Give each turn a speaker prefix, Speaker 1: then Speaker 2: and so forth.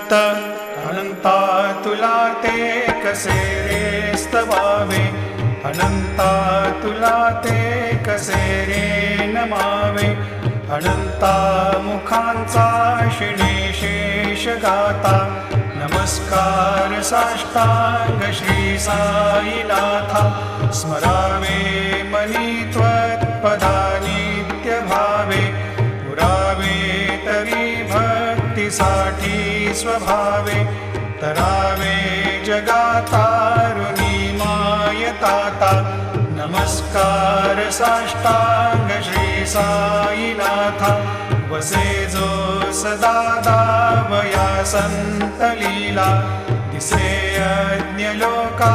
Speaker 1: भक्त अनंता तुला ते कसे रे स्तवावे, अनंता तुला ते कसे रे नमावे, अनंता मुखांचा शिणेशेष गाता, नमस्कार साष्टांग श्री साईनाथा, स्मरावे मनी त्वत्पदा नित्य भावे, पुरावे तरी भक्तीसाठी स्वभावे, तरावे जगातारुणी मायताता, नमस्कार साष्टांग श्री साईनाथा, वसे जो सदा दावया संत लीला, दिसे अज्ञ लोका